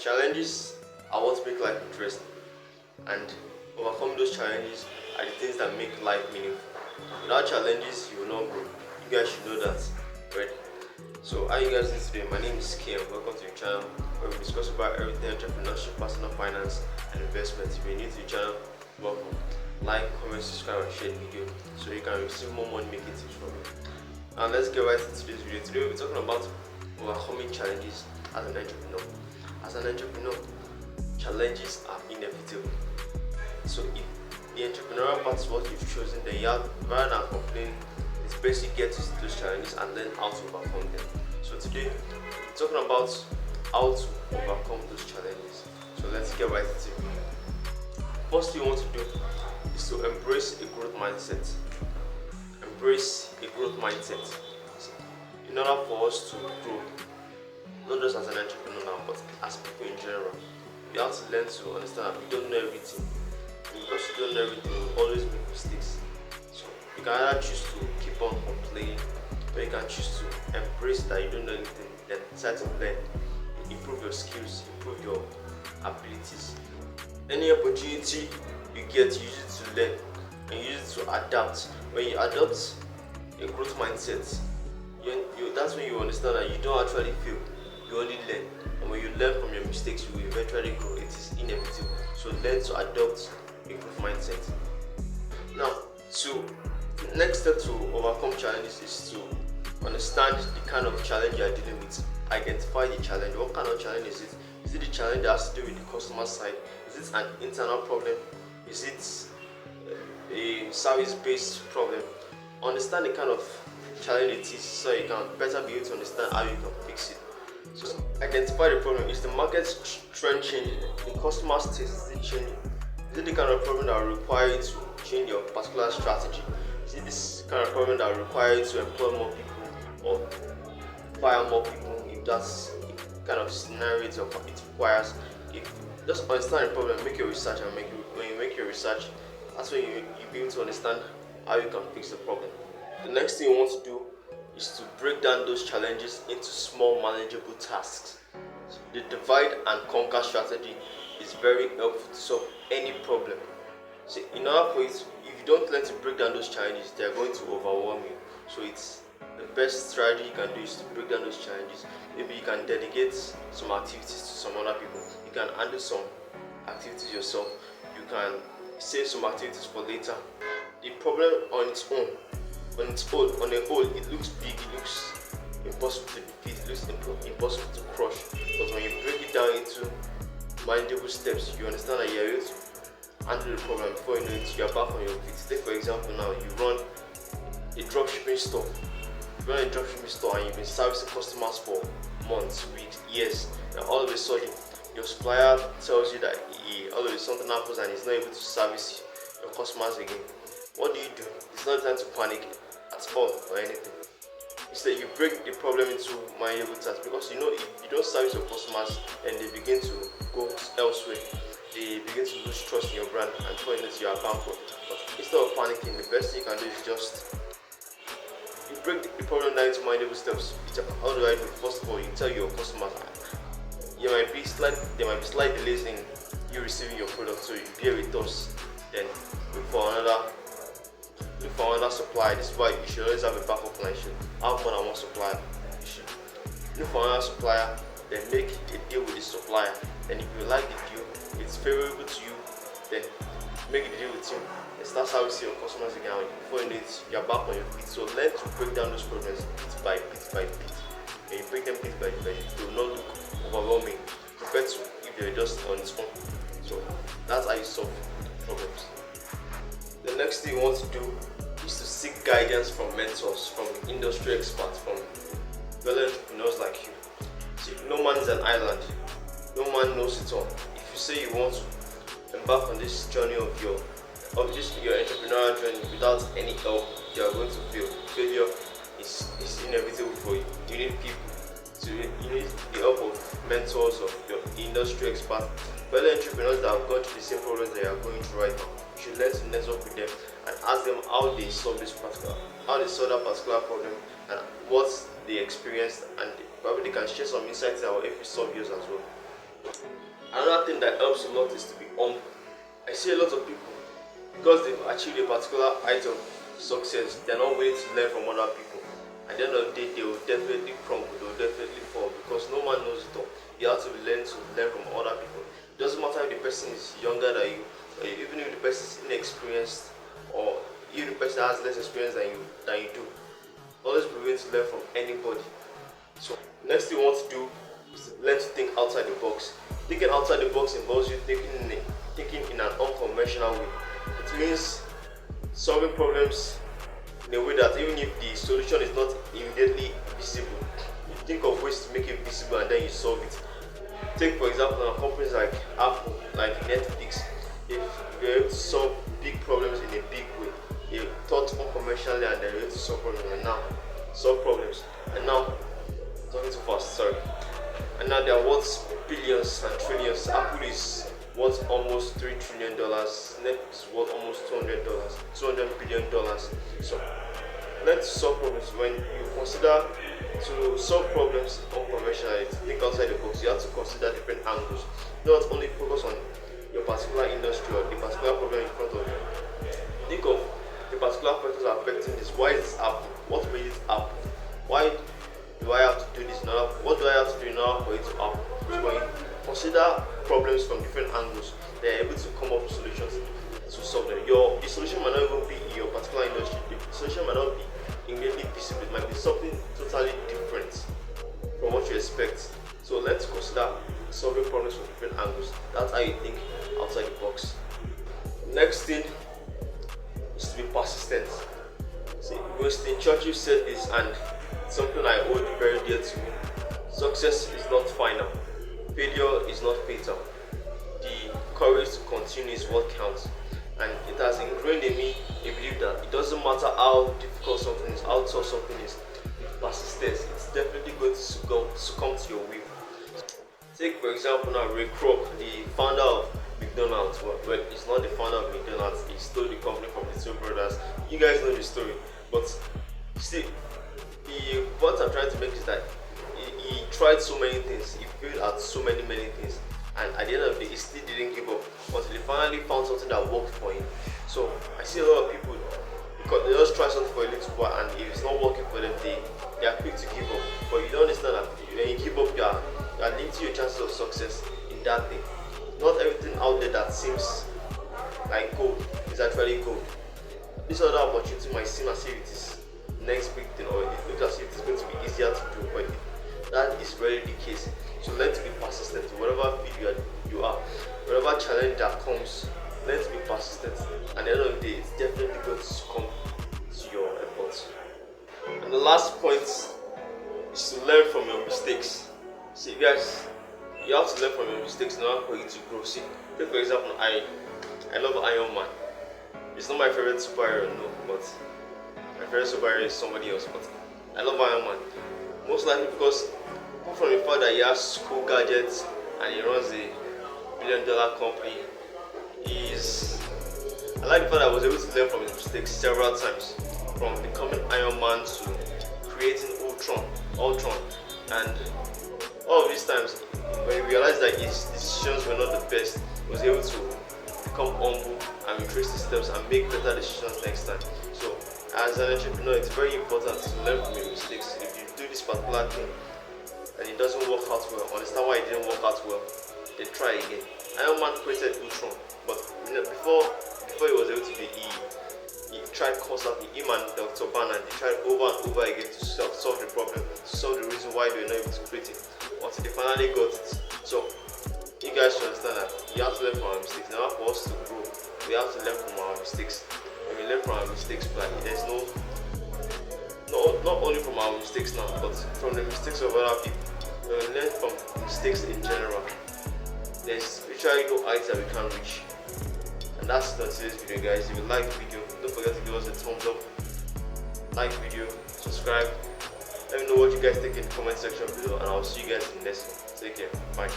Challenges are what make life interesting, and overcoming those challenges are the things that make life meaningful. Without challenges, you will not grow. You guys should know that, right? So, how you guys doing today? My name is Kim. Welcome to the channel where we discuss about everything entrepreneurship, personal finance, and investment. If you're new to the channel, welcome. Like, comment, subscribe, and share the video so you can receive more money making tips from me. And let's get right into today's video. Today we'll be talking about overcoming challenges as an entrepreneur. As an entrepreneur, challenges are inevitable. So if the entrepreneurial path is what you've chosen, then you have, rather than complaining, it's best you get to those challenges and learn how to overcome them. So today we're talking about how to overcome those challenges. So let's get right into it. First thing you want to do is to embrace a growth mindset. Embrace a growth mindset. In order for us to grow, not just as an entrepreneur now, but as people in general, we have to learn to understand that we don't know everything. And because you don't know everything, you will always make mistakes. So you can either choose to keep on complaining, or you can choose to embrace that you don't know anything, then try to learn, improve your skills, improve your abilities. Any opportunity you get, use it to learn and use it to adapt. When you adopt a growth mindset, that's when you understand that you don't actually fail, you only learn. And when you learn from your mistakes, you will eventually grow. It is inevitable. So learn to adopt a growth mindset. Now, so the next step to overcome challenges is to understand the kind of challenge you are dealing with. Identify the challenge. What kind of challenge is it? Is it the challenge that has to do with the customer side? Is it an internal problem? Is it a service-based problem? Understand the kind of challenge it is so you can better be able to understand how you can fix it. So identify the problem. Is the market trend changing? The customer's taste, is it changing? Is it the kind of problem that will require you to change your particular strategy? Is it this kind of problem that will require you to employ more people or fire more people? If that's the kind of scenario it requires, if just understand the problem, make your research, and when you make your research, that's when you be able to understand how you can fix the problem. The next thing you want to do is to break down those challenges into small manageable tasks. So the divide and conquer strategy is very helpful to solve any problem. So in order for it, if you don't learn to break down those challenges, they are going to overwhelm you. So it's the best strategy you can do is to break down those challenges. Maybe you can delegate some activities to some other people. You can handle some activities yourself. You can save some activities for later. The problem on its own, on a whole, it looks big, it looks impossible to defeat, it looks impossible to crush. But when you break it down into manageable steps, you understand that you're able to handle the problem before you know it, you're back on your feet. Take for example now, you run a dropshipping store. You run a dropshipping store and you've been servicing customers for months, weeks, years, and all of a sudden your supplier tells you that all of a sudden something happens and he's not able to service your customers again. What do? It's not time to panic at all or anything. Instead, you break the problem into manageable tasks, because you know if you don't service your customers and they begin to go elsewhere, they begin to lose trust in your brand and before you know you are bankrupt. But instead of panicking, the best thing you can do is just you break the problem down into manageable steps. How do I do? First of all, you tell your customers there might be slight delays in you receiving your product, so you bear with us. Then look for another supplier. This is why you should always have a backup plan. You should have more than one supplier. You should look for another supplier, then make a deal with the supplier. Then if you like the deal, it's favorable to you, then make a deal with him and start servicing your customers again. Before you know it, you're back on your feet. So learn to break down those problems bit by bit. When you break them bit by bit, they will not look overwhelming compared to if you're just on its own. So that's how you solve problems. The next thing you want to do is to seek guidance from mentors, from industry experts, from fellow entrepreneurs like you. See, no man is an island. No man knows it all. If you say you want to embark on this journey of your entrepreneurial journey without any help, you are going to fail. Failure is inevitable for you. You need people. So you need the help of mentors, of your industry experts, fellow entrepreneurs that have gone through the same problems that you are going through right now. You should learn to network with them and ask them how they solve that particular problem and what they experienced, and probably they can share some insights that will help you solve yours as well. Another thing that helps a lot is to be humble. I see a lot of people, because they've achieved a particular height of success, they're not willing to learn from other people. At the end of the day, they will definitely crumble, they will definitely fall, because no man knows it all. You have to learn from other people. It doesn't matter if the person is younger than you, or even if the person is inexperienced, or even the person has less experience than you do. Always be willing to learn from anybody. So next thing you want to do is to learn to think outside the box. Thinking outside the box involves you thinking in an unconventional way. It means solving problems in a way that even if the solution is not immediately visible, you think of ways to make it visible and then you solve it. Take for example companies like Apple, like Netflix. If you're able to solve big problems in a big way, you thought unconventionally and then you're able to solve problems. And now talking too fast, sorry. And now they are worth billions and trillions. Apple is worth almost $3 trillion. Netflix is worth almost $200 billion. So let's solve problems. When you consider to solve problems unconventionally, to think outside the box, you have to consider different angles. Not only focus on your particular industry or the particular problem in front of you. Think of the particular factors affecting this. Why is this happening? What made it happen? Why do I have to do this now? What do I have to do now for it to happen? So when you consider problems from different angles, they are able to come up with solutions to solve them. The solution might not even be in your particular industry. The solution might not be immediately visible. It might be something totally different from what you expect. So let's consider solving problems from different angles. That's how you think outside the box. Next thing is to be persistent. See, Winston Churchill said this, and something I hold very dear to me. Success is not final. Failure is not fatal. The courage to continue is what counts. And it has ingrained in me a belief that it doesn't matter how difficult something is, how tough something is, with persistence, it's definitely going to succumb to your will. Take for example now Ray Kroc, the founder of McDonald's. Well, he's not the founder of McDonald's. He stole the company from the two brothers. You guys know the story. But see, what I'm trying to make is that he tried so many things. He failed at so many things. And at the end of the day, he still didn't give up until he finally found something that worked for him. So I see a lot of people, because they just try something for a little while, and if it's not working for them, they are quick to give up. But you don't understand that when you give up, you are limiting your chances of success in that thing. Not everything out there that seems like gold is actually gold. This other opportunity might seem as if it is next big thing, or it looks as if it's going to be easier to do, but that is rarely the case. So let's be persistent. Whatever field you are, whatever challenge that comes, let's be persistent. At the end of the day, it's definitely going to succumb to your efforts. And the last point is to learn from your mistakes. See guys, you have to learn from your mistakes in order for you to grow. See, take for example, I love Iron Man. It's not my favorite superhero, no, but my favorite superhero is somebody else. But I love Iron Man. Most likely because apart from the fact that he has cool gadgets and he runs a billion-dollar company, I like the fact that I was able to learn from his mistakes several times, from becoming Iron Man to creating Ultron, and all of these times when he realized that his decisions were not the best, he was able to become humble and retrace his steps and make better decisions next time. So as an entrepreneur, it's very important to learn from your mistakes. If you do this particular thing and it doesn't work out well, understand why it didn't work out well, then try again. Iron Man created Ultron, but before he was able to do he tried constantly. Him and Dr. Banner, they tried over and over again to solve the problem, to solve the reason why they were not able to create it, until they finally got it. So you guys should understand that you have to learn from our mistakes. In order for us to grow, we have to learn from our mistakes. When we learn from our mistakes, like there's not only from our mistakes now, but from the mistakes of other people. When we learn from mistakes in general, there's literally no heights that we can't reach. And that's it on today's video, guys. If you like the video, don't forget to give us a thumbs up, like the video, subscribe. Let me know what you guys think in the comment section below, and I'll see you guys in the next one. Take care. Bye.